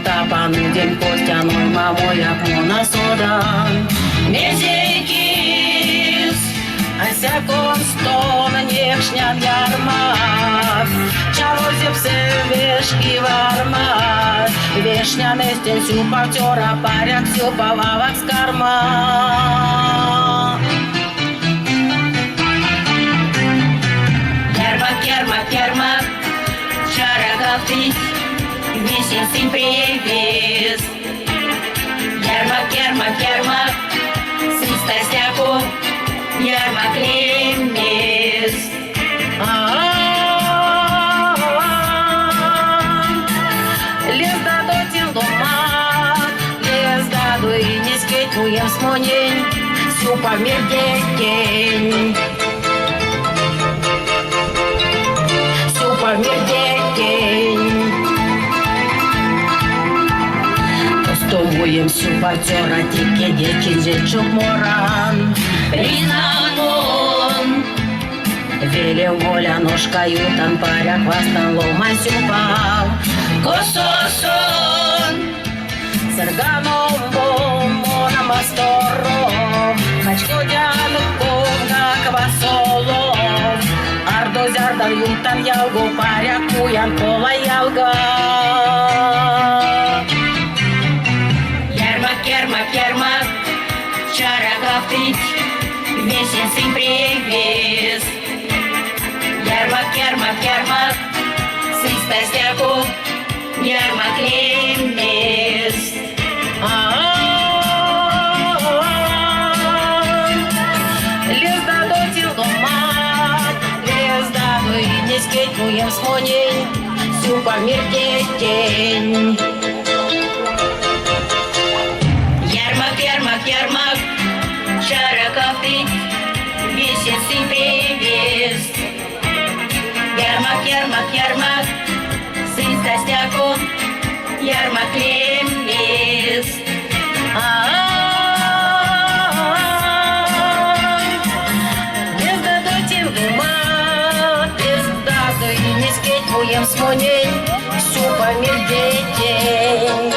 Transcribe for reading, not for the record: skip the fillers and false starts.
Тапану день Костяной мамой Акмона содан. Мезейкис, Асякон стон, Нехшнян ярмак, Чалозепсе вешки вармак, Вешняный стен сюпа тера паряк, сюпа вавак с карма. Ярмак, шарагавтить, весен сим привез. Ярмак, свистостяку, ярмак лемес. Лез даду тилдома, лез даду и не скетнуем смонень, сюпа мир день. Тостовуем сюпатера, тике дети зечук моран. Ринамон, велел воля ножкою, тан паря хвастан лома сюпал. Кососон, серганом бомбоном астором, хачко дянуков на квасолом. Ардозярдан ютан ялго паря куян пола ялга. Ярмак, шарагавтить, весен сим привез. Ярмак, свистостяку, ярмак лемес. Лез даду тилдома, лез даду и не скетнуем смонень, сюпа мир день. Ярмак, шарагавтить, весен сим привез. Ярмак, свистостяку, ярмак лемес. Лез даду тилдома, лез даду и не скетнуем смонень, сюпа мир день.